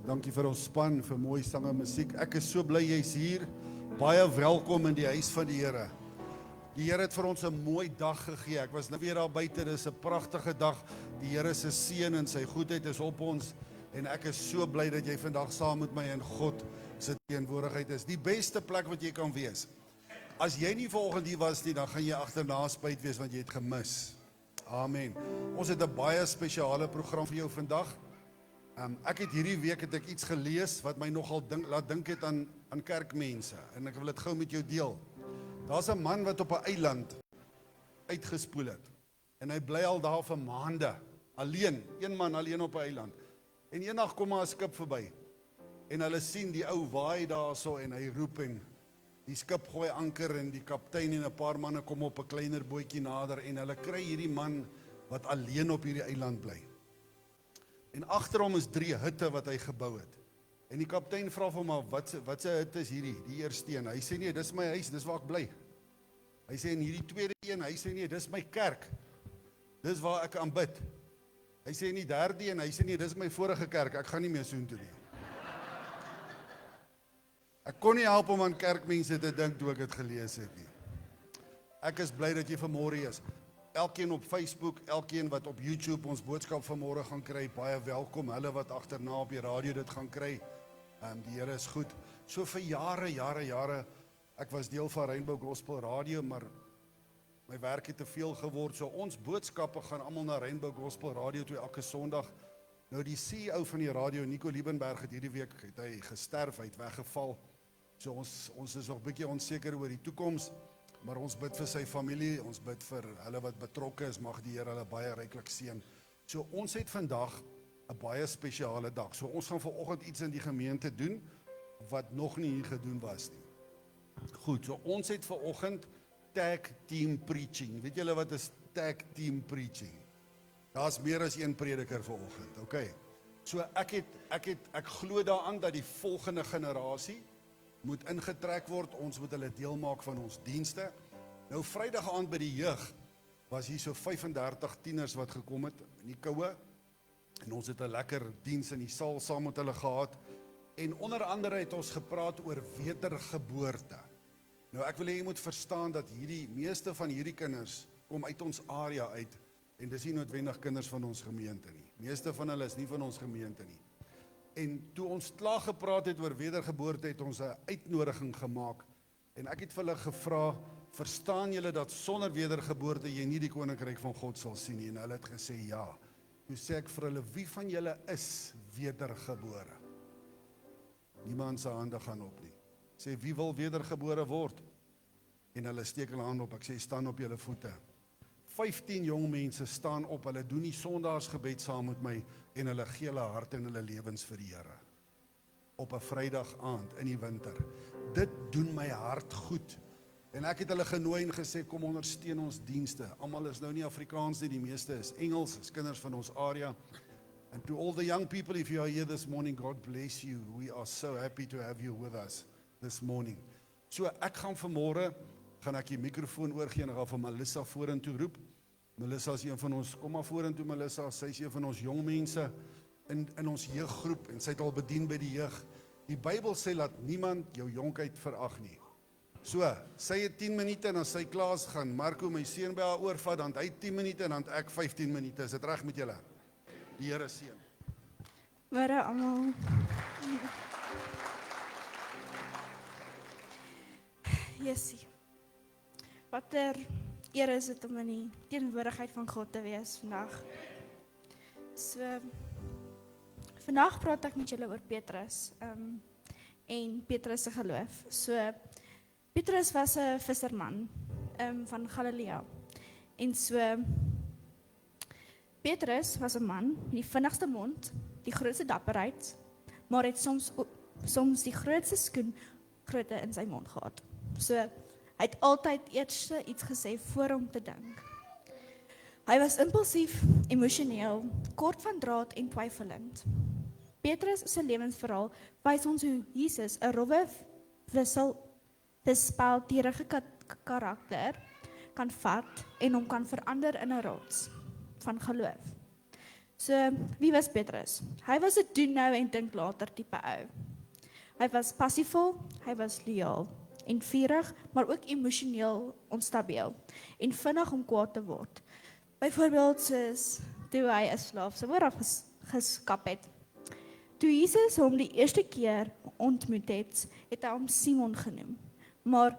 Dankie vir ons span, vir mooi sang en musiek. Ek is so bly jy's hier. Baie welkom in die huis van die Here. Die Here het vir ons 'n mooi dag gegee. Ek was nou weer daar buite, dis 'n pragtige dag. Die Here se seën en sy goedheid is op ons en ek is so bly dat jy vandag saam met my in God se teenwoordigheid is. Die beste plek wat jy kan wees. As jy nie vanoggend hier was nie, dan gaan jy agterna spyt wees want jy het gemis. Amen. Ons het 'n baie spesiale program vir jou vandag. Ek het hierdie week iets gelees wat my nogal laat dink het aan kerkmense en ek wil dit gou met jou deel. Daar's 'n man wat op 'n eiland uitgespoel het en hy bly al daar vir maande alleen, een man alleen op 'n eiland. En eendag kom maar 'n skip verby en hulle sien die ou waai daarso en hy roep en die skip gooi anker en die kaptein en 'n paar manne kom op 'n kleiner bootjie nader en hulle kry hierdie man wat alleen op hierdie eiland bly. En agter hom is 3 hutte wat hy gebou het. En die kaptein vra vir hom, maar wat se hut is hierdie? Die eerste een. Hy sê nee, dis my huis, dis waar ek bly. Hy sê en hierdie tweede een, hy sê nee, dis my kerk. Dis waar ek aanbid. Hy sê en die derde een, hy sê nee, dis my vorige kerk, ek gaan nie meer soontoe nie. Ek kon nie help om aan kerkmense te dink toe ek dit gelees het nie. Ek is bly dat jy vanmôre hier is. Elkeen op Facebook, elkeen wat op YouTube ons boodskap vanmôre gaan kry, baie welkom. Hulle wat agterna op die radio dit gaan kry. Die Here is goed. So vir jare, ek was deel van Rainbow Gospel Radio, maar my werk het te veel geword. So ons boodskappe gaan almal na Rainbow Gospel Radio toe elke Sondag. Nou die CEO van die radio, Nico Liebenberg, het hierdie week hy gesterf, hy het weggeval. So ons is nog 'n bietjie onseker oor die toekoms. Maar ons bid vir sy familie, ons bid vir hulle wat betrokke is, mag die Here hulle baie ryklik seën. So ons het vandag 'n baie spesiale dag. So ons gaan vanoggend iets in die gemeente doen wat nog nie hier gedoen was nie. Goed, so ons het vanoggend tag team preaching. Weet julle wat is tag team preaching? Daar's meer as een prediker vanoggend, okay. So ek glo daaraan dat die volgende generasie moet ingetrek word, ons moet hulle deel maak van ons dienste. Nou Vrydag aand by die jeug was hier so 35 tieners wat gekom het in die koue en ons het 'n lekker diens in die saal saam met hulle gehad en onder andere het ons gepraat oor wedergeboorte. Nou ek wil hê jy moet verstaan dat meeste van hierdie kinders kom uit ons area uit en dis nie noodwendig kinders van ons gemeente nie. Meeste van hulle is nie van ons gemeente nie. En toe ons klaar gepraat het oor wedergeboorte, het ons 'n uitnodiging gemaak. En ek het vir hulle gevra, verstaan julle dat sonder wedergeboorte jy nie die koninkryk van God sal sien nie? En hulle het gesê ja. Toe sê ek vir hulle, wie van julle is wedergebore? Niemand se hande gaan op nie. Sê, wie wil wedergebore word? En hulle steek hulle hand op, ek sê, staan op julle voete. 15 jong mense staan op, hulle doen die Sondagsgebed saam met my en hulle gee hulle hart en hulle lewens vir die Here. Op 'n Vrydag aand in die winter. Dit doen my hart goed. En ek het hulle genooi en gesê, kom ondersteun ons dienste. Almal is nou nie Afrikaans nie, die meeste is Engels, is kinders van ons area. And to all the young people, if you are here this morning, God bless you. We are so happy to have you with us this morning. So ek gaan vanmôre gaan ek die mikrofoon oorgee en ek gaan vir Melissa vorentoe roep. Melissa is een van ons, kom maar vorentoe Melissa, sy is een van ons jong mense in ons jeuggroep en sy het al bedien by die jeug. Die Bybel sê laat niemand jou jonkheid verag nie. So, sy het 10 minute en as sy klaar is gaan Marco my seun by haar oorvat, dan hy 10 minute en dan ek 15 minute. Is dit reg met julle? Die Here seën. Môre almal. Jessie. Watter eer is dit om in die teenwoordigheid van God te wees vandag. So, vandag praat ek met julle oor Petrus en Petrus se geloof. So, Petrus was 'n visserman van Galilea. En so, Petrus was 'n man met die vinnigste mond, die grootste dapperheid, maar het soms die grootste skoengrootte in sy mond gehad. So, hy het altyd eers iets gesê voor om te dink. Hy was impulsief, emosioneel, kort van draad en twyfelend. Petrus se lewensverhaal wys ons hoe Jesus 'n rowwe wispelturige karakter kan vat en hom kan verander in 'n rots van geloof. So, wie was Petrus? Hy was 'n doen nou en dink later tipe ou. Hy was passievol, hy was loyaal en vurig, maar ook emosioneel onstabiel en vinnig om kwaad te word. Byvoorbeeld soos toe hy 'n slaaf se oor afgeskap het. Toe Jesus hom die eerste keer ontmoet het, het hy hom Simon genoem. Maar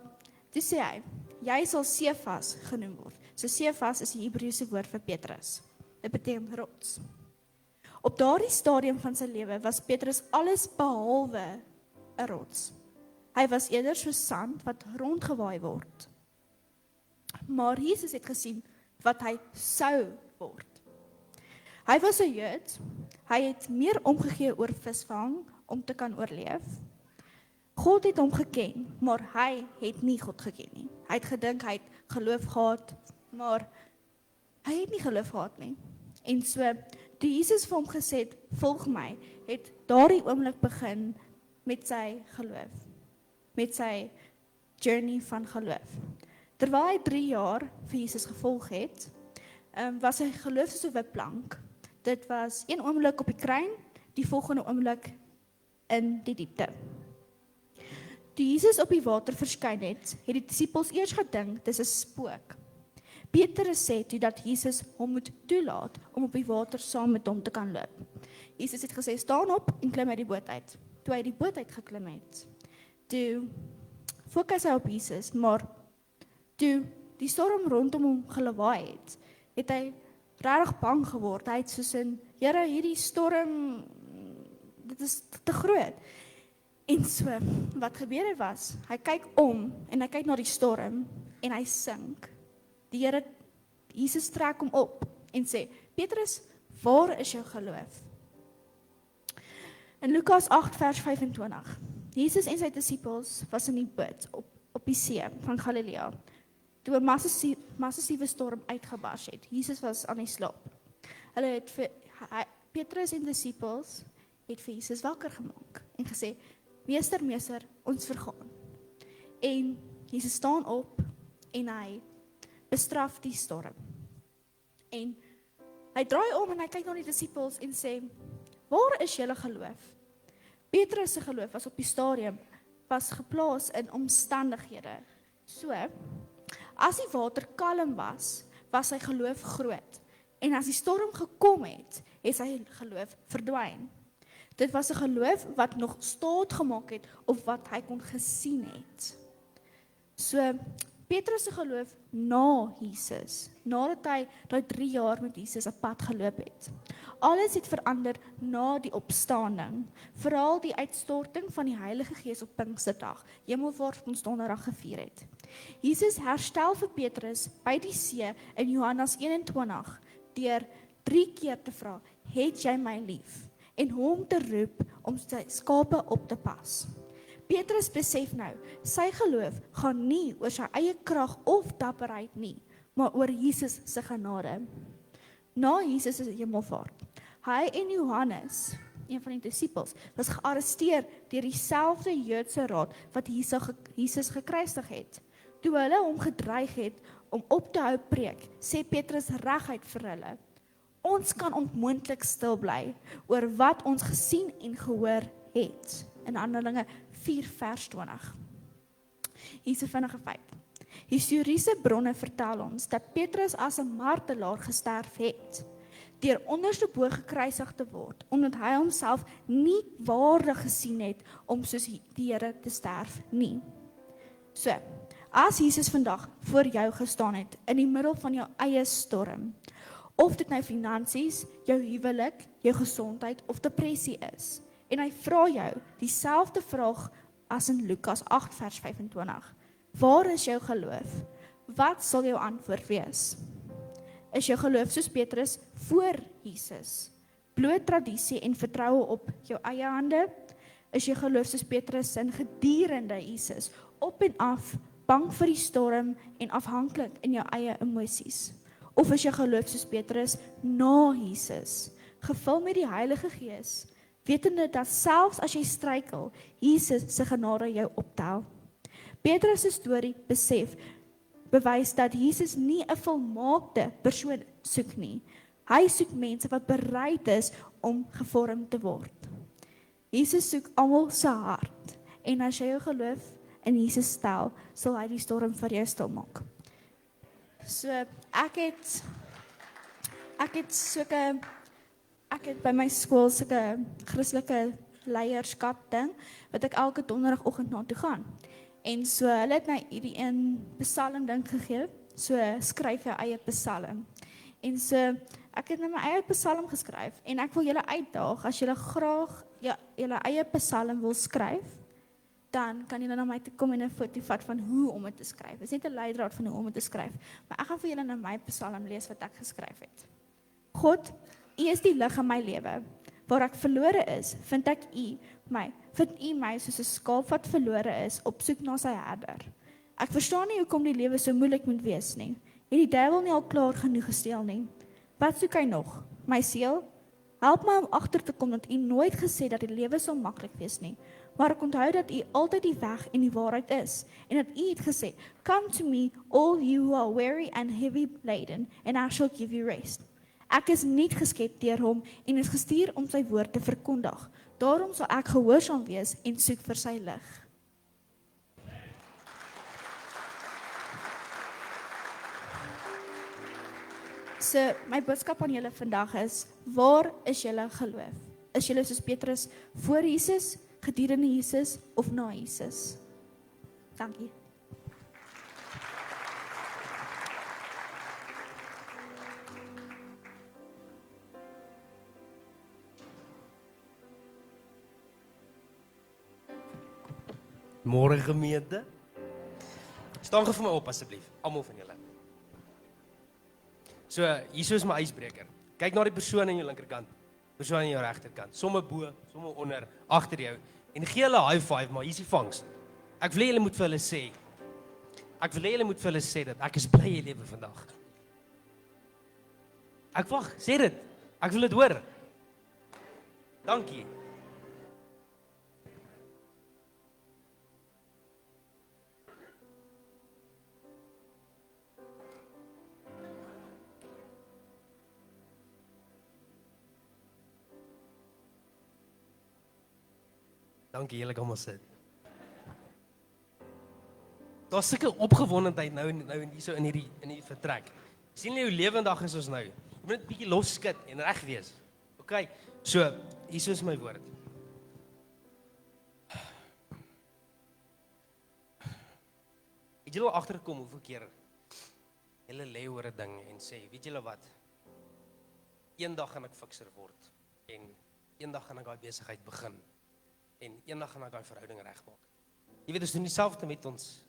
toe sê hy, jy sal Sefas genoem word. So Sefas is die Hebreëse woord vir Petrus. Dit beteken rots. Op daardie stadium van sy lewe was Petrus alles behalwe 'n rots. Hy was eerder so sand wat rondgewaai word. Maar Jesus het gesien wat hy sou word. Hy was 'n Jood. Hy het meer omgegee oor visvang om te kan oorleef. God het hom geken, maar hy het nie God geken nie. Hy het gedink hy het geloof gehad, maar hy het nie geloof gehad nie. En so, toe Jesus vir hom gesê het, volg my, het daardie oomblik begin met sy geloof. Met sy journey van geloof. Terwyl hy 3 jaar vir Jesus gevolg het, was sy geloof soos 'n wipplank. Dit was een oomblik op die kruin, die volgende oomblik in die diepte. Toe Jesus op die water verskyn het, het die disippels eers gedink dis 'n spook. Petrus sê toe dat Jesus hom moet toelaat om op die water saam met hom te kan loop. Jesus het gesê, staan op en klim uit die boot uit. Toe hy die boot uitgeklim het, toe fokus hy op Jesus, maar toe die storm rondom hom gelawaai het, het hy regtig bang geword. Hy het soos in, Here, hierdie storm, dit is te groot. En so, wat gebeur het was, hy kyk om en hy kyk na die storm en hy sink. Die Here, Jesus trek hom op en sê, Petrus, waar is jou geloof? In Lukas 8 vers 25, Jesus en sy disippels was in die boot op die see van Galilea, toe 'n massiewe storm uitgebars het. Jesus was aan die slaap. Petrus en disippels het vir Jesus wakker gemaak en gesê, Meester, ons vergaan. En Jesus staan op en hy bestraf die storm. En hy draai om en hy kyk na die disippels en sê, waar is julle geloof? Petrus se geloof was op die stadium, was geplaas in omstandighede. So, as die water kalm was, was sy geloof groot. En as die storm gekom het, het sy geloof verdwyn. Dit was 'n geloof wat nog staat gemaak het op wat hy kon gesien het. So, Petrus se geloof na Jesus, nadat hy daai 3 jaar met Jesus 'n pad geloop het. Alles het verander na die opstanding, veral die uitstorting van die Heilige Gees op Pinksterdag, Hemelvaart ons donderdag gevier het. Jesus herstel vir Petrus by die see in Johannes 21 deur 3 keer te vra, het jy my lief? En hom te roep om sy skape op te pas. Petrus besef nou, sy geloof gaan nie oor sy eie krag of dapperheid nie, maar oor Jesus se genade. Na Jesus se hemelvaart, hy en Johannes, een van die disippels, was gearresteer deur dieselfde Joodse raad wat Jesus gekruisig het. Toe hulle hom gedreig het om op te hou preek, sê Petrus reguit vir hulle, ons kan onmoontlik stil bly oor wat ons gesien en gehoor het. In Handelinge 4 vers 20. Hier is 'n vinnige feit. Historiese bronne vertel ons dat Petrus as 'n martelaar gesterf het, deur onderstebo gekruisig te word, omdat hy homself nie waardig gesien het om soos die Here te sterf nie. So, as Jesus vandag voor jou gestaan het, in die middel van jou eie storm, of dit nou finansies, jou huwelik, jou gesondheid of depressie is, en hy vra jou dieselfde vraag as in Lukas 8 vers 25. Waar is jou geloof? Wat sal jou antwoord wees? Is jou geloof soos Petrus voor Jesus? Bloot tradisie en vertroue op jou eie hande? Is jou geloof soos Petrus in gedurende Jesus, op en af, bang vir die storm en afhanklik in jou eie emosies? Of is jou geloof soos Petrus na Jesus, gevul met die Heilige Gees, wetende dat selfs as jy struikel, Jesus se genade jou optel? Petrus se storie bewys dat Jesus nie 'n volmaakte persoon soek nie, Hy soek mense wat bereid is om gevorm te word. Jesus soek almal se hart. En as jy jou geloof in Jesus stel, sal hy die storm vir jou stilmaak. So ek het by my skool sulke Christelike leierskap ding wat ek elke donderdagoggend na toe gaan. En so hulle het my hierdie een psalm ding gegee. So skryf jou eie psalm. En so ek het my eie psalm geskryf en ek wil julle uitdaag as julle graag julle eie psalm wil skryf, dan kan julle na my toe kom en 'n foto vat van hoe om dit te skryf. Dit is net 'n leidraad van hoe om dit te skryf, maar ek gaan vir julle nou my psalm lees wat ek geskryf het. God, U is die lig in my lewe. Waar ek verlore is, vind U my soos 'n skaap wat verlore is, op soek na sy herder. Ek verstaan nie hoekom die lewe so moeilik moet wees nie. Het die duiwel nie al klaar genoeg gesteel nie? Wat soek hy nog? My siel? Help my om agter te kom dat U nooit gesê dat die lewe so maklik wees nie. Maar ek onthou dat U altyd die weg en die waarheid is en dat U het gesê, "Come to me, all you who are weary and heavy laden, and I shall give you rest." Ek is nie geskep deur hom en is gestuur om sy woord te verkondig. Daarom sal ek gehoorsaam wees en soek vir sy lig. So, my boodskap aan julle vandag is, waar is julle geloof? Is julle soos Petrus voor Jesus, gedurende Jesus of na Jesus? Dankie. Môre gemeente. Staan gou vir my op asseblief, almal van julle. So, hier is my ysbreker. Kyk na die persoon aan jou linkerkant, persoon aan jou regterkant, somme bo, somme onder, agter jou en gee hulle 'n high five, maar hier is die vangs. Ek wil julle moet vir hulle sê dat ek is bly jy lewe vandag. Ek wag, sê dit. Ek wil dit hoor. Dankie. Dankie, julle kom ons sit. Daar's sulke opgewondendheid nou hierso in hierdie vertrek. Sien jy hoe lewendig is ons nou? Jy moet net 'n bietjie los skit en reg wees. OK. So, hierso is my woord. Het julle al agtergekom hoeveel keer julle lê oor 'n ding en sê, weet julle wat? Eendag gaan ek fikser word en eendag gaan ek daai besigheid begin. En eendag gaan ek daai verhouding regmaak. Jy weet, ons doen dieselfde met ons.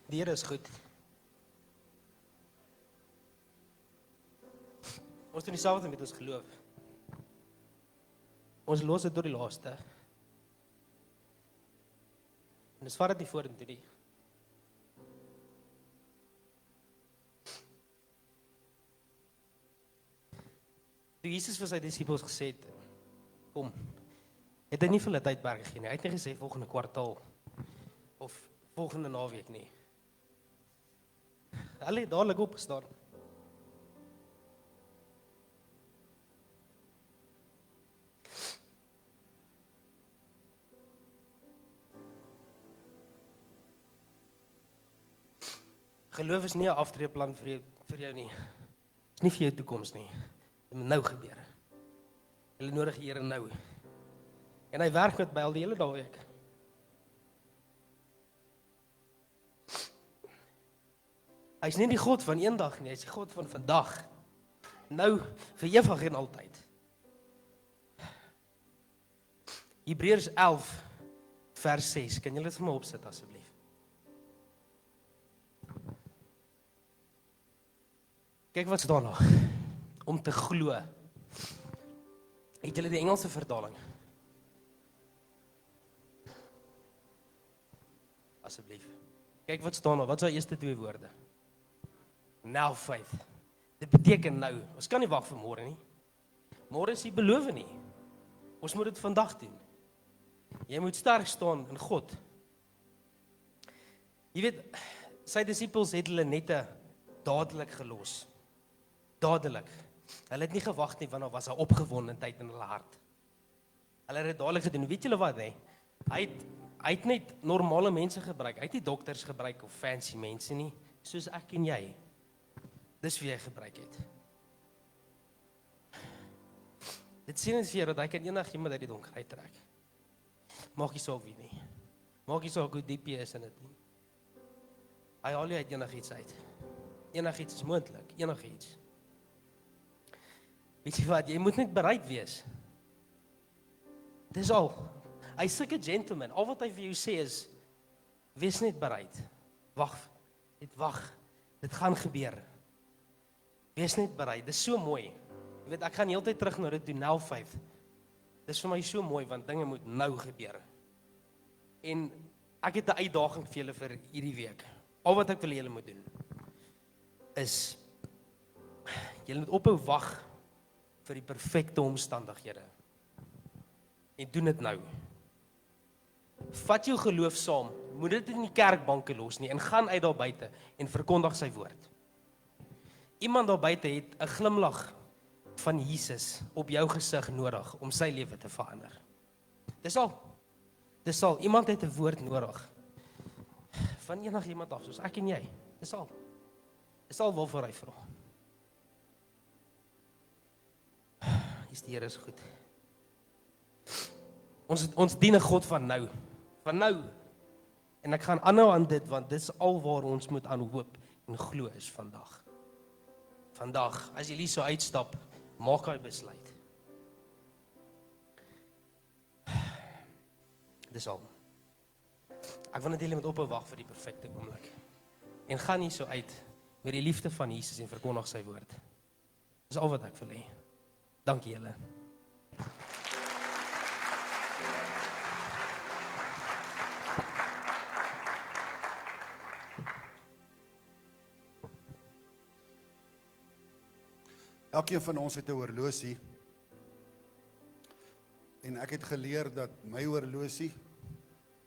Die Here is goed. Ons doen dieselfde met ons geloof. Ons los dit tot die laaste. En dis vat dit nie vorentoe nie. Toe Jesus vir sy disippels gesê het, kom, het hy nie vir hulle tydperk gegee nie. Hy het nie gesê volgende kwartaal of volgende naweek nie. Hulle het dadelik opgestaan. Geloof is nie 'n aftreeplan vir jou nie. Dis nie vir jou toekoms nie. Dit moet nou gebeur. Hulle nodig die Here nou. En hy werk met by al die hele naweek. Hy is nie die God van eendag nie, hy is die God van vandag. Nou, vir ewig en altyd. Hebreërs 11 vers 6. Kan julle dit vir my opsit asseblief? Kyk wat staan daar. Om te glo. Het julle die Engelse vertaling? Asseblief. Kyk wat staan daar, wat is die eerste 2 woorde? Now faith. Dit beteken nou. Ons kan nie wag vir môre nie. Môre is nie beloof nie. Ons moet dit vandag doen. Jy moet sterk staan in God. Jy weet, sy disippels het hulle nette dadelik gelos. Dadelik. Hulle het nie gewag nie, want daar was 'n opgewondenheid in hulle hart. Hulle het dit dadelik gedoen. Weet julle wat, hè? Hy het net normale mense gebruik. Hy het nie dokters gebruik of fancy mense nie, soos ek en jy. Dis wie hy gebruik het. Dit sê net vir jou dat hy kan enigiemand uit die donker uittrek. Maak nie saak wie nie. Maak nie saak hoe diep jy is in dit nie. Hy haal jou uit enigiets uit. Enigiets is moontlik, enigiets. Weet jy wat, jy moet net bereid wees. Dis al. Hy's sulke gentleman. Al wat hy vir jou sê is, wees net bereid. Wag, net wag. Dit gaan gebeur. Wees net bereid. Dis so mooi. Jy weet, ek gaan heeltyd terug na dit doen, now faith. Dis vir my so mooi, want dinge moet nou gebeur. En ek het 'n uitdaging vir julle vir hierdie week. Al wat ek wil julle moet doen, is, julle moet ophou wag vir die perfekte omstandighede. En doen dit nou. Vat jou geloof saam, moet dit in die kerkbanke los nie, en gaan uit daar buite en verkondig sy woord. Iemand daar buite het 'n glimlag van Jesus op jou gesig nodig om sy lewe te verander. Dis al. Iemand het 'n woord nodig. Van enigiemand af, soos ek en jy. Dis al waarvoor hy vra. Die Here is goed. Ons dien 'n God van nou. Van nou. En ek gaan aanhou aan dit, want dis al waar ons moet aan hoop en glo is vandag. Vandag, as jy hier so uitstap, maak hy besluit. Dis al. Ek wil net julle met ophou wag vir die perfekte oomblik. En gaan nie so uit met die liefde van Jesus en verkondig sy woord. Dis al wat ek wil hê. Dankie julle. Elkeen van ons het 'n horlosie. En ek het geleer dat my horlosie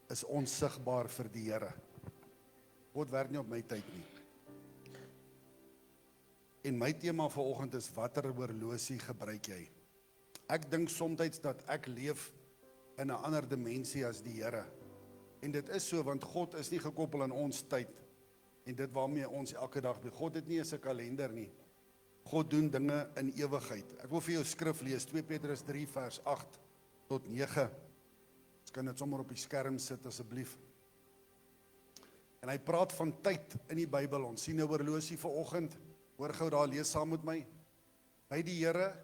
is onsigbaar vir die Here. God werk nie op my tyd nie. En my tema vanoggend is, watter horlosie gebruik jy? Ek dink soms dat ek leef in 'n ander dimensie as die Here. En dit is so, want God is nie gekoppel aan ons tyd en dit waarmee ons elke dag doen. God het nie eens 'n kalender nie. God doen dinge in ewigheid. Ek wil vir jou skrif lees, 2 Petrus 3 vers 8 tot 9. Ons kan dit sommer op die skerm sit asseblief. En hy praat van tyd in die Bybel. Ons sien 'n horlosie vanoggend. Hoor gou daar, lees saam met my. By die Here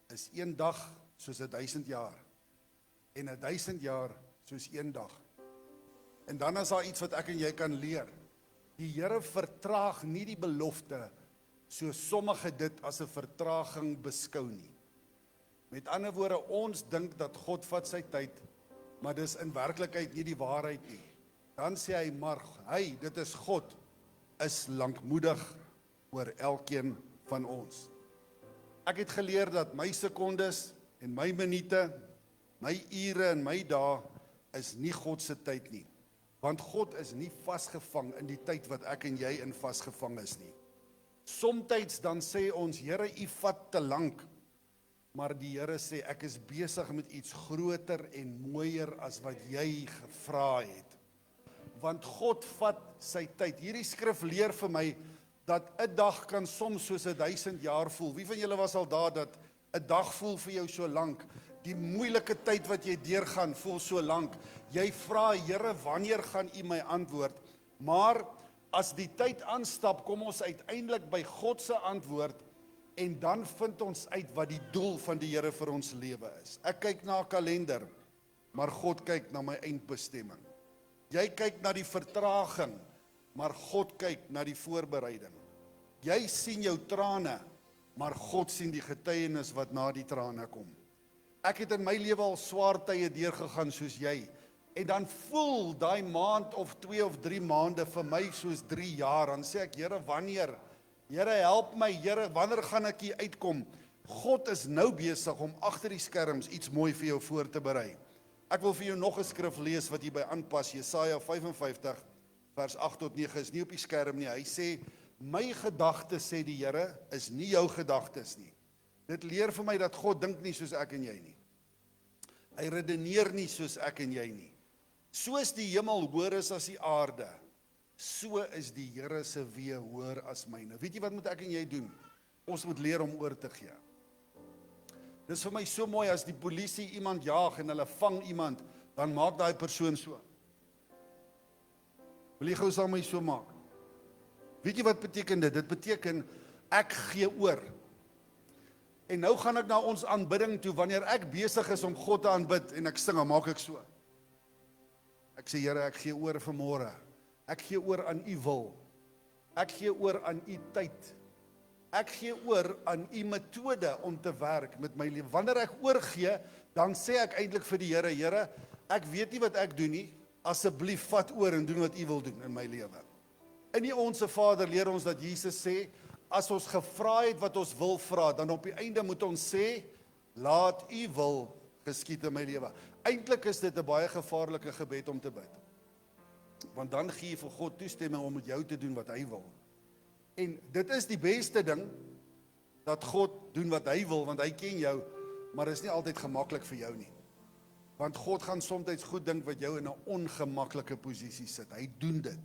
is 1 dag soos 1000 jaar. En 1000 jaar soos 1 dag. En dan is daar iets wat ek en jy kan leer. Die Here vertraag nie die belofte, so sommige dit as 'n vertraging beskou nie. Met ander woorde, ons dink dat God vat sy tyd, maar dis in werklikheid nie die waarheid nie. Dan sê hy, maar hy, dit is God, is lankmoedig oor elkeen van ons. Ek het geleer dat my sekondes en my minute, my ure en my dae is nie God se tyd nie. Want God is nie vasgevang in die tyd wat ek en jy in vasgevang is nie. Somtyds dan sê ons, Here, U vat te lank, maar die Here sê, ek is besig met iets groter en mooier as wat jy gevra het. Want God vat sy tyd. Hierdie skrif leer vir my, dat 'n dag kan soms soos 1000 jaar voel. Wie van julle was al daar, dat 'n dag voel vir jou so lank? Die moeilike tyd wat jy deurgaan, voel so lank. Jy vra, Here, wanneer gaan U my antwoord? Maar as die tyd aanstap, kom ons uiteindelik by God se antwoord, en dan vind ons uit wat die doel van die Here vir ons lewe is. Ek kyk na 'n kalender, maar God kyk na my eindbestemming. Jy kyk na die vertraging, maar God kyk na die voorbereiding. Jy sien jou trane, maar God sien die getuienis wat na die trane kom. Ek het in my lewe al swaar tye deurgegaan soos jy, En dan voel daai maand of 2 of 3 maande vir my soos 3 jaar. Dan sê ek, Here, wanneer? Here, help my, Here, wanneer gaan ek hier uitkom? God is nou besig om agter die skerms iets mooi vir jou voor te berei. Ek wil vir jou nog 'n skrif lees wat hierby aanpas. Jesaja 55 vers 8 tot 9 is nie op die skerm nie. Hy sê, my gedagtes, sê die Here, is nie jou gedagtes nie. Dit leer vir my dat God dink nie soos ek en jy nie. Hy redeneer nie soos ek en jy nie. Soos die hemel hoër is as die aarde, so is die Here se weë hoër as myne. Weet jy wat moet ek en jy doen? Ons moet leer om oor te gee. Dis vir my so mooi as die polisie iemand jaag en hulle vang iemand, dan maak daai persoon so. Wil jy gou saam met my so maak? Weet jy wat beteken dit? Dit beteken ek gee oor. En nou gaan ek na ons aanbidding toe, wanneer ek besig is om God te aanbid en ek sing, dan maak ek so. Ek sê, Here, ek gee oor vanmôre. Ek gee oor aan u wil. Ek gee oor aan u tyd. Ek gee oor aan u metode om te werk met my lewe. Wanneer ek oorgee, dan sê ek eintlik vir die Here, Here, ek weet nie wat ek doen nie, asseblief vat oor en doen wat u wil doen in my lewe. In die Onse Vader leer ons dat Jesus sê, as ons gevra het wat ons wil vra, dan op die einde moet ons sê, laat u wil geskied in my lewe. Eintlik is dit 'n baie gevaarlike gebed om te bid. Want dan gee jy vir God toestemming om met jou te doen wat hy wil. En dit is die beste ding, dat God doen wat hy wil, want hy ken jou, maar dit is nie altyd gemaklik vir jou nie. Want God gaan soms goed dink wat jou in 'n ongemaklike posisie sit. Hy doen dit.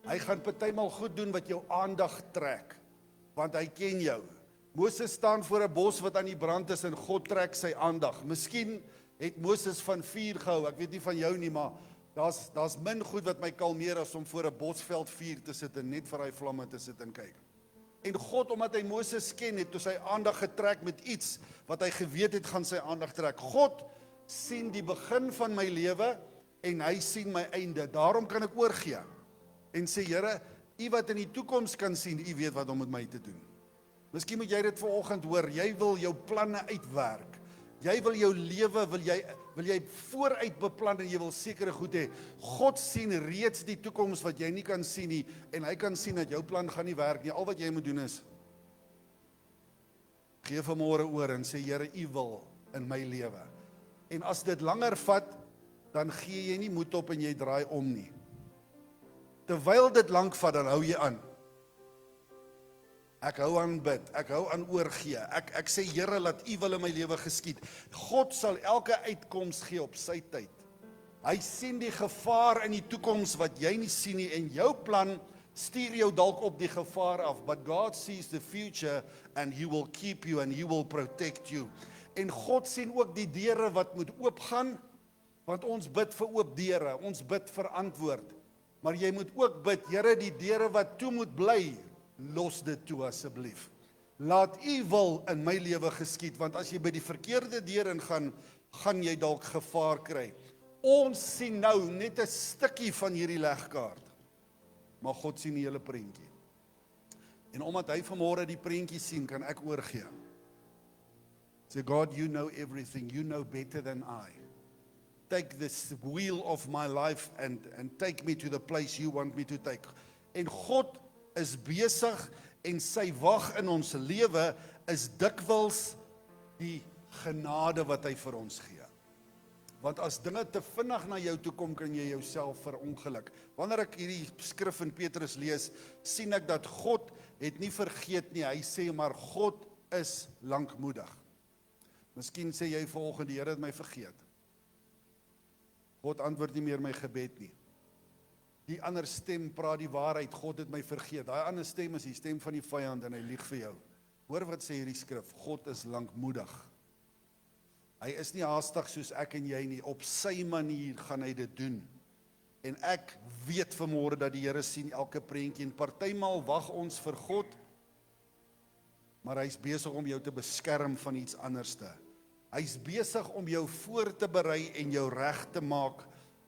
Hy gaan partymal goed doen wat jou aandag trek, want hy ken jou. Moses staan voor 'n bos wat aan die brand is en God trek sy aandag. Miskien het Moses van vuur gehou, ek weet nie van jou nie, maar daar's min goed wat my kalmeer as om voor 'n bosveld vuur te sit en net vir hy vlamme te sit en kyk. En God, omdat hy Moses ken, het toe sy aandag getrek met iets wat hy geweet het gaan sy aandag trek. God sien die begin van my lewe en hy sien my einde. Daarom kan ek oorgee en sê, Here, u wat in die toekoms kan sien, u weet wat om met my te doen. Miskien moet jy dit vanoggend hoor, jy wil jou planne uitwerk. Jy wil jou lewe, wil jy vooruit beplan en jy wil sekere goed hê. God sien reeds die toekoms wat jy nie kan sien nie en hy kan sien dat jou plan gaan nie werk nie. Al wat jy moet doen is gee vanmôre oor en sê, Here, u wil in my lewe. En as dit langer vat, dan gee jy nie moed op en jy draai om nie. Terwyl dit lank vat, dan hou jy aan. Ek hou aan bid, ek hou aan oorgee. Ek sê, Here, laat u wil in my lewe geskied. God sal elke uitkoms gee op sy tyd. Hy sien die gevaar in die toekoms wat jy nie sien nie en jou plan stuur jou dalk op die gevaar af, but God sees the future and he will keep you and he will protect you. En God sien ook die deure wat moet oopgaan, want ons bid vir oop deure, ons bid vir antwoord. Maar jy moet ook bid, Here, die deure wat toe moet bly, los dit toe asseblief. Laat u wil in my lewe geskied, want as jy by die verkeerde deur ingaan, gaan jy dalk gevaar kry. Ons sien nou net 'n stukkie van hierdie legkaart, maar God sien die hele prentjie. En omdat hy vanmôre die prentjie sien, kan ek oorgee. Say, God, you know everything, you know better than I. Take this wheel of my life and take me to the place you want me to take. En God is besig en sy wag in ons lewe is dikwels die genade wat hy vir ons gee. Want as dinge te vinnig na jou toe kom, kan jy jouself verongeluk. Wanneer ek hierdie skrif in Petrus lees, sien ek dat God het nie vergeet nie. Hy sê maar God is lankmoedig. Miskien sê jy vanoggend, die Here het my vergeet. God antwoord nie meer my gebed nie. Die ander stem praat die waarheid, God het my vergeet. Daai ander stem is die stem van die vyand en hy lieg vir jou. Hoor wat sê hierdie skrif, God is lankmoedig. Hy is nie haastig soos ek en jy nie, op sy manier gaan hy dit doen. En ek weet vanmôre dat die Here sien elke prentjie en partymal wag ons vir God, maar hy's besig om jou te beskerm van iets anderste. Hy's besig om jou voor te berei en jou reg te maak,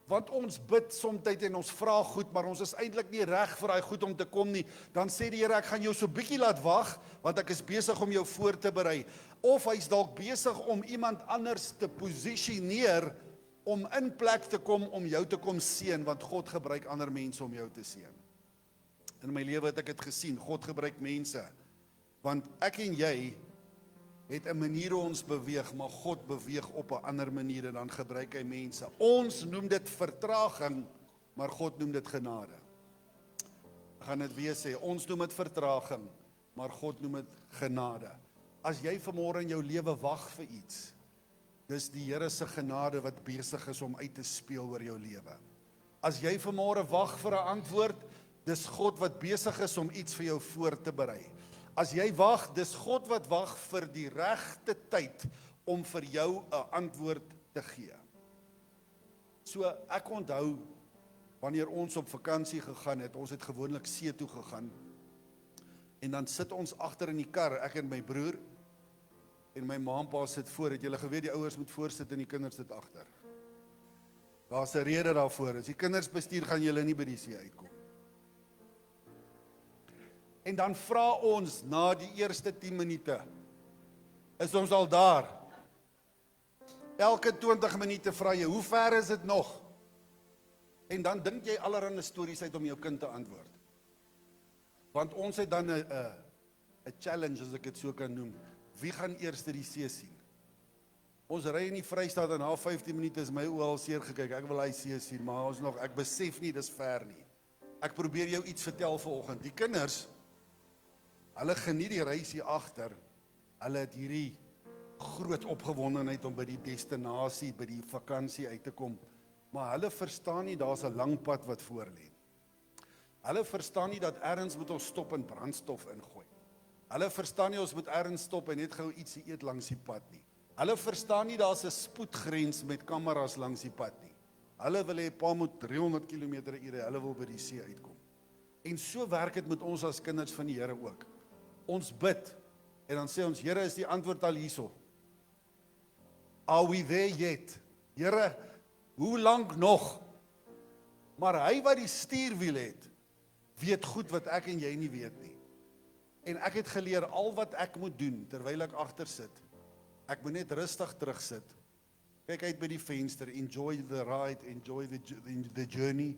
want ons bid soms en ons vra goed, maar ons is eintlik nie reg vir daai goed om te kom nie. Dan sê die Here, ek gaan jou so bietjie laat wag, want ek is besig om jou voor te berei. Of hy's dalk besig om iemand anders te posisioneer om in plek te kom om jou te kom seën, want God gebruik ander mense om jou te seën. In my lewe het ek dit gesien, God gebruik mense, want ek en jy het 'n manier hoe ons beweeg, maar God beweeg op 'n ander manier en dan gebruik hy mense. Ons noem dit vertraging, maar God noem dit genade. Ek gaan dit weer sê, ons noem dit vertraging, maar God noem dit genade. As jy vanmôre in jou lewe wag vir iets, dis die Here se genade wat besig is om uit te speel oor jou lewe. As jy vanmôre wag vir 'n antwoord, dis God wat besig is om iets vir jou voor te berei. As jy wag, dis God wat wag vir die regte tyd om vir jou 'n antwoord te gee. So ek onthou, wanneer ons op vakansie gegaan het, ons het gewoonlik see toe gegaan, en dan sit ons agter in die kar, ek en my broer, en my ma en pa sit voor, het julle geweet die ouers moet voor sit en die kinders sit agter. Daar's 'n rede daarvoor, as die kinders bestuur, gaan julle nie by die see uitkom. En dan vra ons, na die eerste 10 minute, is ons al daar. Elke 20 minute vra jy, hoe ver is dit nog? En dan dink jy allerhande stories uit om jou kind te antwoord. Want ons het dan 'n challenge, as ek dit so kan noem. Wie gaan eers die see sien? Ons ry in die Vrystaat en na 15 minute is my oë al seer gekyk. Ek wil hy see sien, maar ek besef nie, dis ver nie. Ek probeer jou iets vertel vanoggend. Die kinders, hulle geniet die reis hier agter. Hulle het hierdie groot opgewondenheid om by die destinasie, by die vakansie uit te kom. Maar hulle verstaan nie, daar's 'n lang pad wat voor lê. Hulle verstaan nie dat ergens moet ons stop en brandstof ingooi. Hulle verstaan nie ons moet ergens stop en net gou ietsie eet langs die pad nie. Hulle verstaan nie daar's 'n spoedgrens met kameras langs die pad nie. Hulle wil hê pa moet 300 km/h, hulle wil by die see uitkom. En so werk dit met ons as kinders van die Here ook. Ons bid en dan sê ons, Here, is die antwoord al hierso? Are we there yet? Here, hoe lank nog? Maar hy wat die stuurwiel het, weet goed wat ek en jy nie weet nie. En ek het geleer, al wat ek moet doen, terwyl ek agter sit, ek moet net rustig terugsit, kyk uit by die venster, enjoy the ride, enjoy the journey,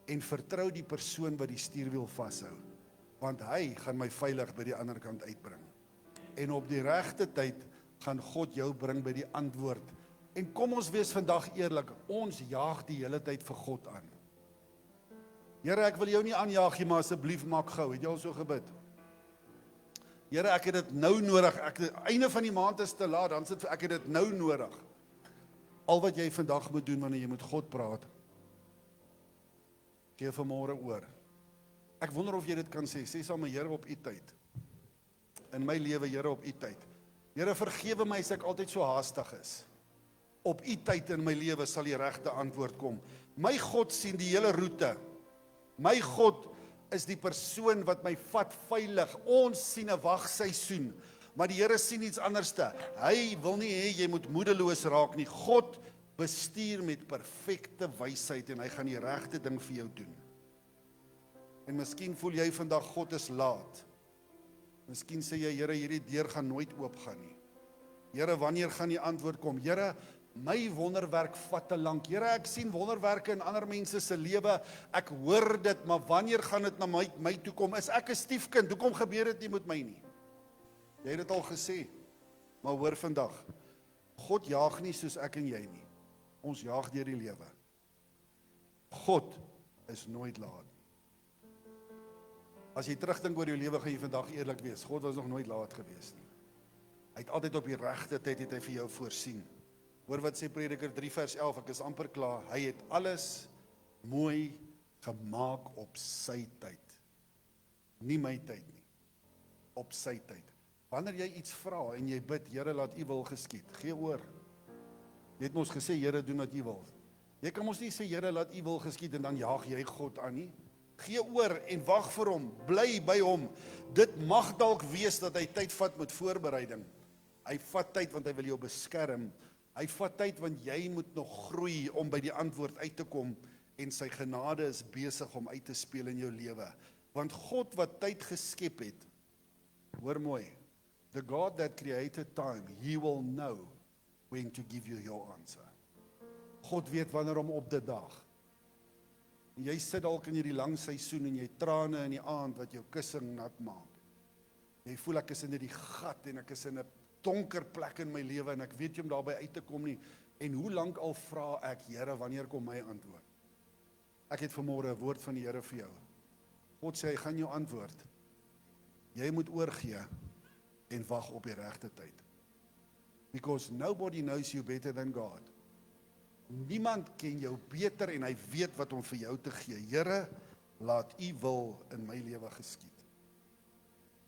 en vertrou die persoon wat die stuurwiel vashou, want hy gaan my veilig by die ander kant uitbring. En op die regte tyd gaan God jou bring by die antwoord. En kom ons wees vandag eerlik, ons jaag die hele tyd vir God aan. Here, ek wil jou nie aanjaag nie, maar asseblief maak gou. Het jy al so gebid? Here, ek het dit nou nodig. Einde van die maand is te laat, dan sit ek het dit nou nodig. Al wat jy vandag moet doen wanneer jy met God praat, gee vanmôre oor. Ek wonder of jy dit kan sê. Sê saam, Here, op U tyd. In my lewe, Here, op U tyd. Here, vergewe my as ek altyd so haastig is. Op U tyd in my lewe sal die regte antwoord kom. My God sien die hele roete. My God is die persoon wat my vat veilig. Ons sien 'n wagseisoen, maar die Here sien iets anderste. Hy wil nie hê jy moet moedeloos raak nie. God bestuur met perfekte wysheid en hy gaan die regte ding vir jou doen. En miskien voel jy vandag God is laat. Miskien sê jy, Here, hierdie deur gaan nooit oopgaan nie. Here, wanneer gaan die antwoord kom? Here, my wonderwerk vat te lank. Here, ek sien wonderwerke in ander mense se lewe. Ek hoor dit, maar wanneer gaan dit na my toe kom? Is ek 'n stiefkind? Hoekom gebeur dit nie met my nie? Jy het dit al gesê. Maar hoor vandag, God jaag nie soos ek en jy nie. Ons jaag deur die lewe. God is nooit laat. As jy terugdink oor jou lewe, gaan jy vandag eerlik wees. God was nog nooit laat gewees nie. Hy het altyd op die regte tyd het hy vir jou voorsien. Hoor wat sê Prediker 3 vers 11, ek is amper klaar. Hy het alles mooi gemaak op sy tyd. Nie my tyd nie. Op sy tyd. Wanneer jy iets vra en jy bid, Here, laat U wil geskied. Gee oor. Jy het mos gesê, Here, doen wat U wil. Jy kan mos nie sê, Here, laat U wil geskied en dan jaag jy God aan nie. Gee oor en wag vir hom, bly by hom. Dit mag dalk wees dat hy tyd vat met voorbereiding. Hy vat tyd want hy wil jou beskerm. Hy vat tyd want jy moet nog groei om by die antwoord uit te kom en sy genade is besig om uit te speel in jou lewe. Want God wat tyd geskep het, hoor mooi, the God that created time, He will know when to give you your answer. God weet wanneer om op te daag. En jy sit dalk in hierdie lang seisoen en jy trane in die aand wat jou kussing nat maak. Jy voel ek is in hierdie gat en ek is in 'n donker plek in my lewe en ek weet nie om daarby uit te kom nie. En hoe lank al vra ek, Here, wanneer kom my antwoord? Ek het vanmôre 'n woord van die Here vir jou. God sê hy gaan jou antwoord. Jy moet oorgee en wag op die regte tyd. Because nobody knows you better than God. Niemand ken jou beter en hy weet wat om vir jou te gee. Here, laat u wil in my lewe geskied.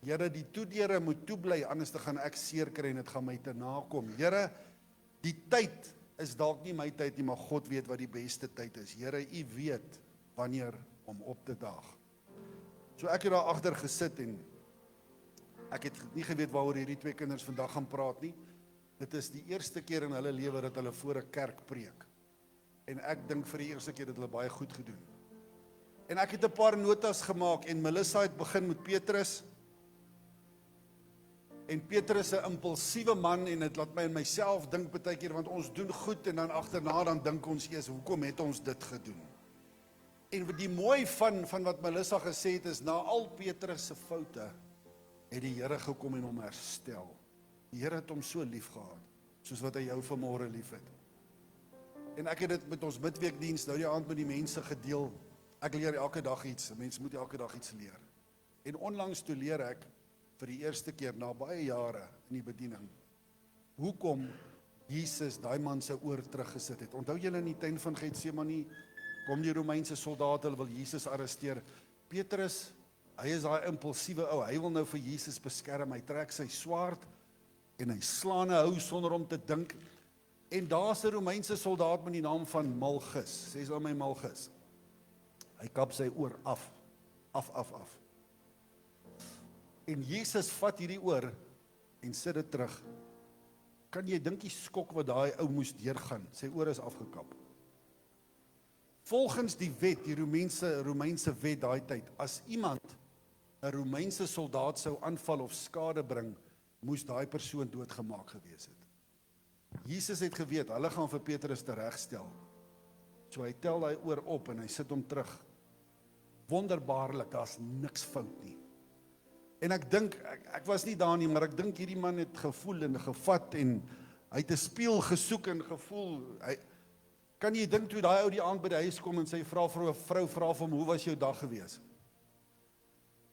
Here, die toedeure moet toebly, anders te gaan ek seer kry en dit gaan my te nakom. Here, die tyd is dalk nie my tyd nie, maar God weet wat die beste tyd is. Here, u weet wanneer om op te daag. So ek het daar agter gesit en ek het nie geweet waaroor hierdie twee kinders vandag gaan praat nie. Dit is die eerste keer in hulle lewe dat hulle voor 'n kerk preek. En ek dink vir die eerste keer dat hulle baie goed gedoen. En ek het 'n paar notas gemaak en Melissa het begin met Petrus. En Petrus is 'n impulsiewe man en dit laat my en myself dink baie keer want ons doen goed en dan agterna dan dink ons eers hoekom het ons dit gedoen? En die mooi van wat Melissa gesê het is na al Petrus se foute het die Here gekom en hom herstel. Die Here het hom so lief gehad, soos wat hy jou vanmôre lief het. En ek het dit met ons midweekdiens nou die aand met die mense gedeel. Ek leer elke dag iets, mense moet elke dag iets leer. En onlangs toe leer ek vir die eerste keer na baie jare in die bediening, hoekom Jesus daai man se oor teruggesit het. Onthou julle in die tuin van Getsemane, kom die Romeinse soldate, hulle wil Jesus arresteer. Petrus, hy is daai impulsiewe ou, hy wil nou vir Jesus beskerm, hy trek sy swaard en hy slaan 'n hou sonder om te dink. En daar's 'n Romeinse soldaat met die naam van Malchus, sê sy my Malchus. Hy kap sy oor af. En Jesus vat hierdie oor en sit dit terug. Kan jy dink die skok wat daai ou moes deurgaan? Sy oor is afgekap. Volgens die wet, die Romeinse wet daai tyd, as iemand 'n Romeinse soldaat sou aanval of skade bring, moes daai persoon doodgemaak gewees het. Jesus het geweet, hulle gaan vir Petrus teregstel. So hy tel daai oor op en hy sit hom terug. Wonderbaarlik, daar's niks fout nie. En ek dink, ek was nie daar nie, maar ek dink hierdie man het gevoel en gevat en hy het 'n spieël gesoek en gevoel. Kan jy dink toe daai ou die aand by die huis kom en sy vrou vra vir hom, hoe was jou dag gewees?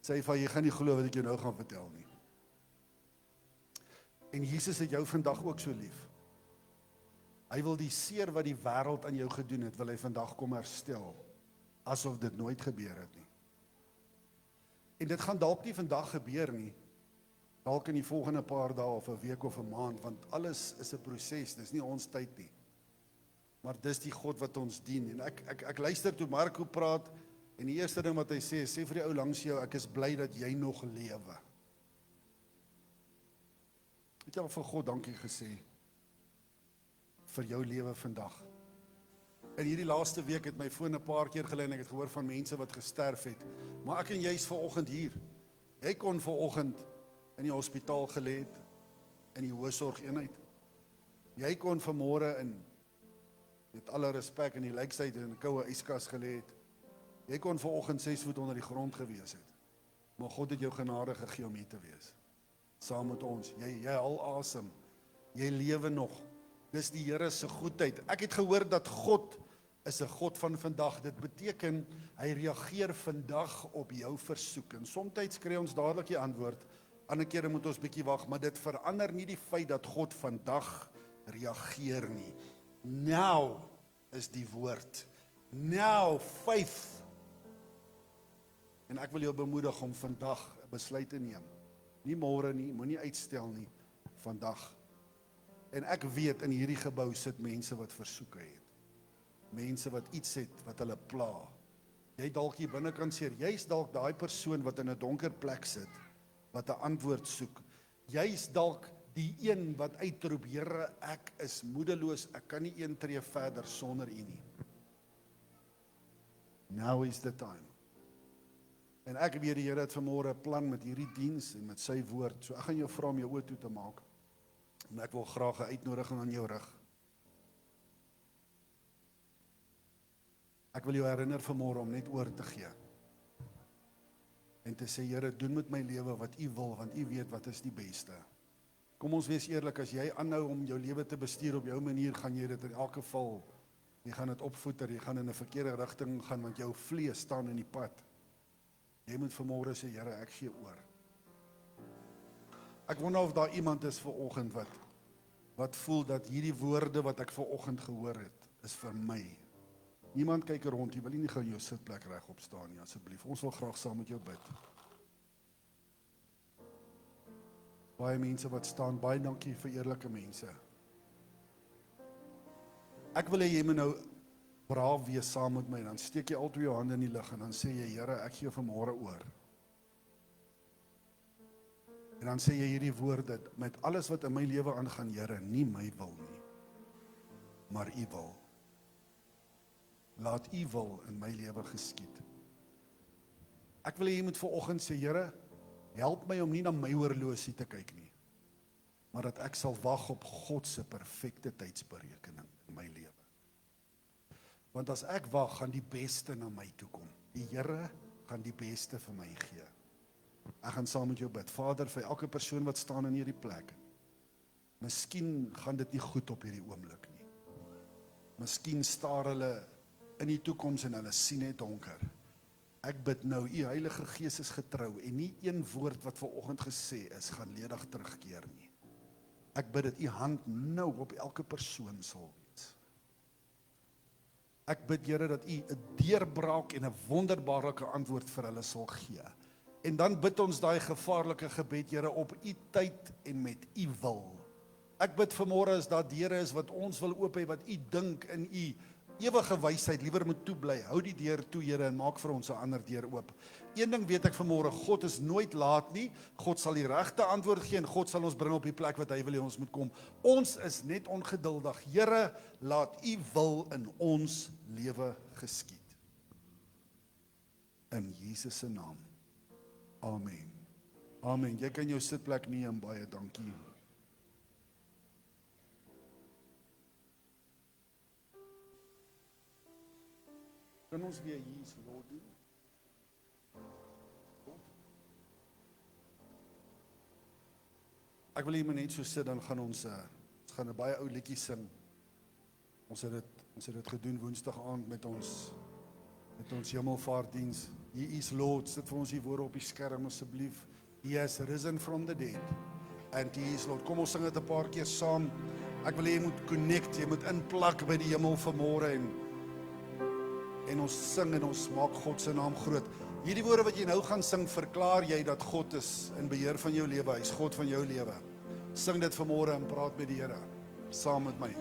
Sy van, jy gaan nie glo wat ek jou nou gaan vertel nie. En Jesus het jou vandag ook so lief. Hy wil die seer wat die wêreld aan jou gedoen het, wil hy vandag kom herstel, asof dit nooit gebeur het nie. En dit gaan dalk nie vandag gebeur nie, dalk in die volgende paar dae of 'n week of 'n maand, want alles is 'n proses, dis nie ons tyd nie. Maar dis die God wat ons dien. En ek luister toe Marco praat, en die eerste ding wat hy sê vir die ou langs jou, ek is bly dat jy nog lewe. Het jy al vir God dankie gesê vir jou lewe vandag? In hierdie laaste week het my foon 'n paar keer gelê en ek het gehoor van mense wat gesterf het. Maar ek en jy is vanoggend hier. Jy kon vanoggend in die hospitaal gelê het, in die hoësorgeenheid. Jy kon vanmôre met alle respek in die lijksuit in 'n koue yskas gelê het. Jy kon vanoggend 6 voet onder die grond gewees het. Maar God het jou genade gegee om hier te wees. Saam met ons. Jy haal asem. Jy lewe nog. Dis die Here se goedheid. Ek het gehoor dat God is 'n God van vandag. Dit beteken hy reageer vandag op jou versoek. En soms kry ons dadelik die antwoord. Ander kere moet ons bietjie wag, maar dit verander nie die feit dat God vandag reageer nie. Now is die woord. Now faith. En ek wil jou bemoedig om vandag 'n besluit te neem. Nie môre nie, moenie uitstel nie, vandag. En ek weet in hierdie gebou sit mense wat versoeke het. Mense wat iets het wat hulle pla. Jy dalk hier binnekant sê, jy's dalk daai persoon wat in 'n donker plek sit, wat 'n antwoord soek. Jy's dalk die een wat uitroep, Here, ek is moedeloos, ek kan nie een tree verder sonder U nie. Now is the time. En ek weet die Here het vanmôre 'n plan met hierdie diens en met sy woord. So ek gaan jou vra om jou oë toe te maak. En ek wil graag 'n uitnodiging aan jou rig. Ek wil jou herinner vanmôre om net oor te gee. En te sê, Here, doen met my lewe wat U wil, want U weet wat is die beste. Kom ons wees eerlik, as jy aanhou om jou lewe te bestuur op jou manier, gaan jy dit in elke geval, jy gaan dit opvoeter, jy gaan in 'n verkeerde rigting gaan, want jou vlees staan in die pad. Jy moet vanmôre sê, Here, ek gee oor. Ek wonder of daar iemand is vanoggend wat voel dat hierdie woorde wat ek vanoggend gehoor het, is vir my. Niemand kyk rond, jy wil nie gou in jou sitplek regop staan nie, asseblief. Ons wil graag saam met jou bid. Baie mense wat staan, baie dankie vir eerlike mense. Ek wil hê jy moet nou braaf wees saam met my, dan steek jy al twee jou hande in die lug en dan sê jy, Here, ek gee vanmôre oor. En dan sê jy hierdie woorde, met alles wat in my lewe aangaan, Here, nie my wil nie, maar U wil. Laat U wil in my lewe geskied. Ek wil hê jy moet vanoggend sê, Here, help my om nie na my horlosie te kyk nie, maar dat ek sal wag op God se perfekte tydsberekening in my lewe. Want as ek wag, gaan die beste na my toe kom. Die Here gaan die beste vir my gee. Ek gaan saam met jou bid. Vader, vir elke persoon wat staan in hierdie plek. Miskien gaan dit nie goed op hierdie oomblik nie. Miskien staar hulle in die toekoms en hulle sien net donker. Ek bid nou, U Heilige Gees is getrou en nie een woord wat vanoggend gesê is, gaan ledig terugkeer nie. Ek bid dat U hand nou op elke persoon sal wees. Ek bid, Here, dat U 'n deurbraak en 'n wonderbaarlike antwoord vir hulle sal gee. En dan bid ons daai gevaarlike gebed, Here, op U tyd en met U wil. Ek bid vanmôre as daar deure is wat ons wil oop hê, wat U dink in U ewige wysheid liewer moet toe bly. Hou die deur toe, Here, en maak vir ons 'n ander deur oop. Een ding weet ek vanmôre, God is nooit laat nie. God sal die regte antwoord gee en God sal ons bring op die plek wat hy wil hê ons moet kom. Ons is net ongeduldig. Here, laat U wil in ons lewe geskied. In Jesus se naam. Amen. Amen. Jy kan jou sitplek neem, baie dankie. Kan ons weer hier Lord doen? Ek wil hier maar net so sit, dan gaan ons gaan 'n baie ou liedjie sing. Ons het dit gedoen Woensdag aand met ons hemelvaartdiens. He is Lord, sit vir ons die woorde op die skerm asseblief. He has risen from the dead. And He is Lord. Kom ons sing dit 'n paar keer saam. Ek wil hê jy moet connect, jy moet inplak by die hemel vanmôre en ons sing en ons maak God se naam groot. Hierdie woorde wat jy nou gaan sing, verklaar jy dat God is in beheer van jou lewe. Hy is God van jou lewe. Sing dit vanmôre en praat met die Here saam met my.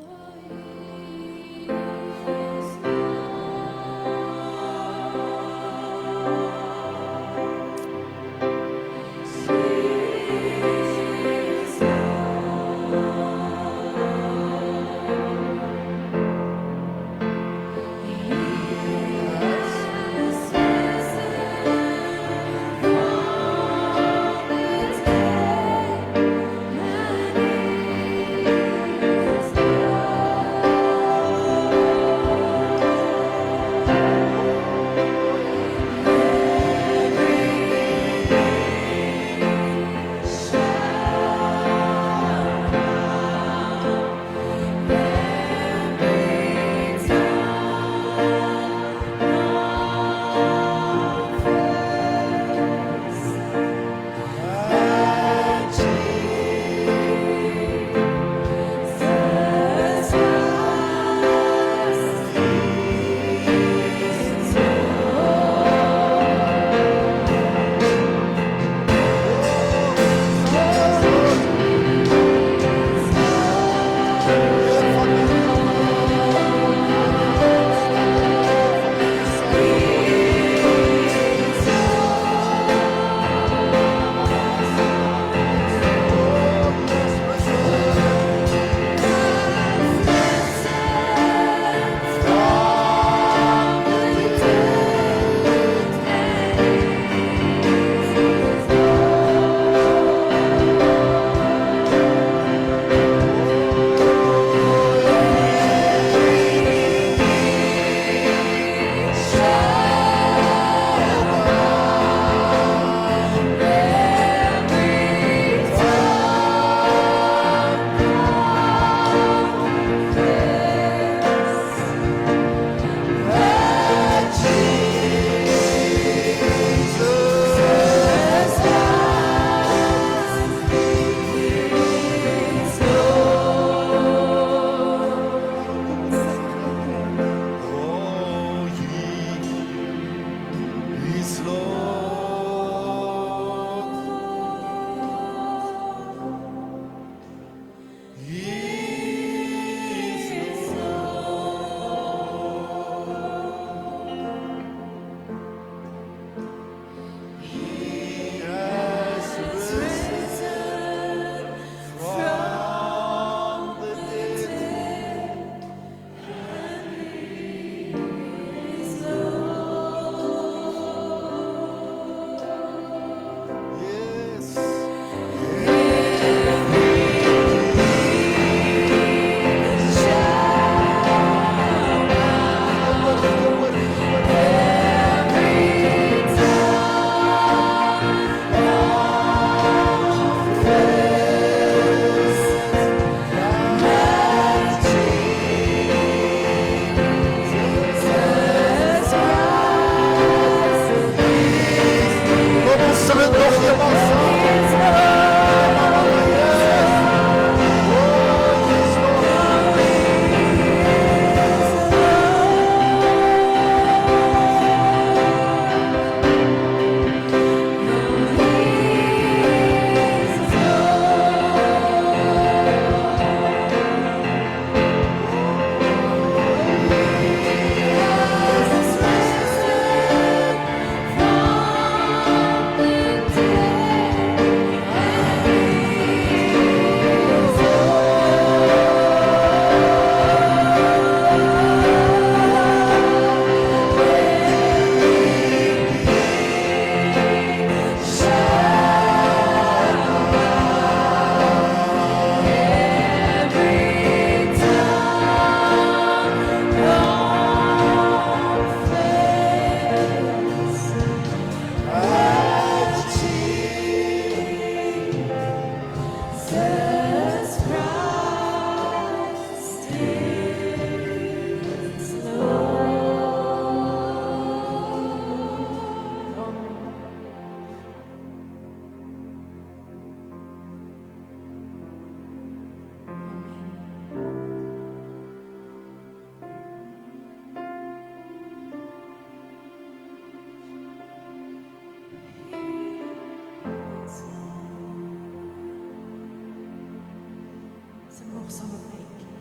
nog saam met my liedjie.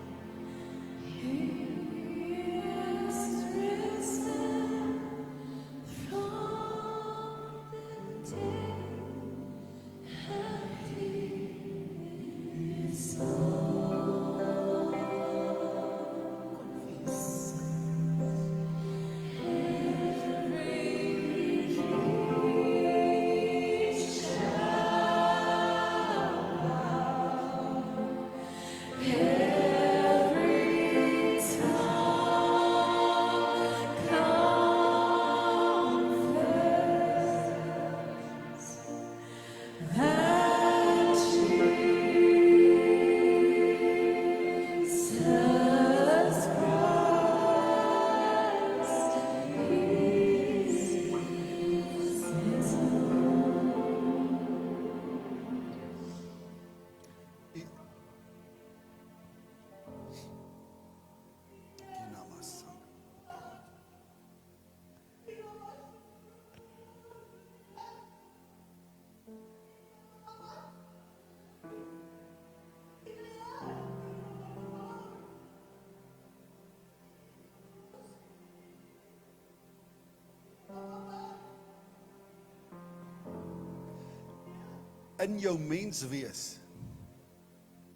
In jou menswees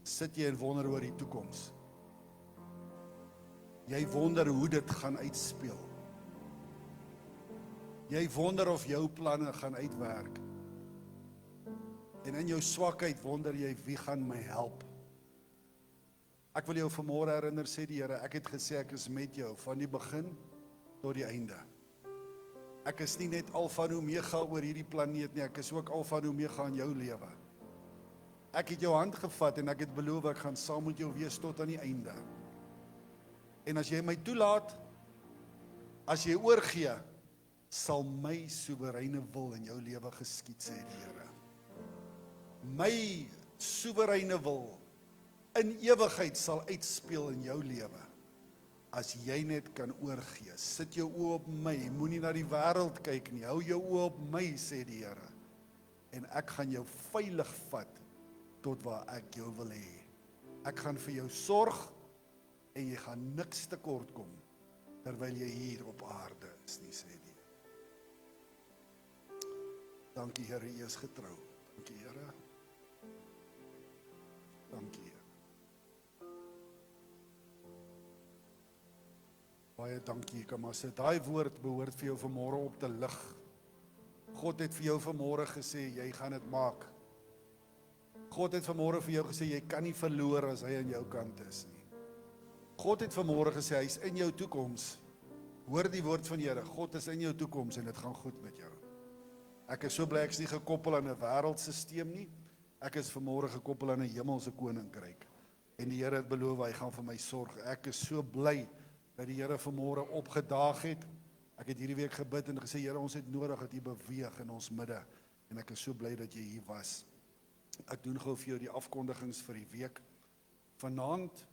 sit jy en wonder oor die toekoms. Jy wonder hoe dit gaan uitspeel. Jy wonder of jou planne gaan uitwerk. En in jou swakheid wonder jy, wie gaan my help? Ek wil jou vanmôre herinner, sê die Here, ek het gesê ek is met jou van die begin tot die einde. Ek is nie net alfa en omega oor hierdie planeet nie, ek is ook alfa en omega in jou lewe. Ek het jou hand gevat en ek het beloof ek gaan saam met jou wees tot aan die einde. En as jy my toelaat, as jy oorgee, sal my soewereine wil in jou lewe geskied, sê die Here. My soewereine wil in ewigheid sal uitspeel in jou lewe. As jy net kan oorgee, sit jou oë op my, moenie na die wêreld kyk nie, hou jou oë op my, sê die Here. En ek gaan jou veilig vat tot waar ek jou wil hê. Ek gaan vir jou sorg en jy gaan niks tekort kom terwyl jy hier op aarde is nie, sê die Here. Dankie Here, U is getrou. Dankie Here. Dankie Here. Baie dankie, kom maar sit. Daai woord behoort vir jou vanmôre op te lig. God het vir jou vanmôre gesê, jy gaan dit maak. God het vanmôre vir jou gesê, jy kan nie verloor as hy aan jou kant is nie. God het vanmôre gesê, hy is in jou toekoms. Hoor die woord van die Here, God is in jou toekoms en dit gaan goed met jou. Ek is so bly ek is nie gekoppel aan 'n wêreldstelsel nie. Ek is vanmôre gekoppel aan 'n hemelse koninkryk. En die Here het beloof, hy gaan vir my sorg. Ek is so bly dat die Here vanmôre opgedaag het. Ek het hierdie week gebid en gesê, Here, ons het nodig dat U beweeg in ons midde. En ek is so bly dat jy hier was. Ek doen gou vir jou die afkondigings vir die week. Vanaand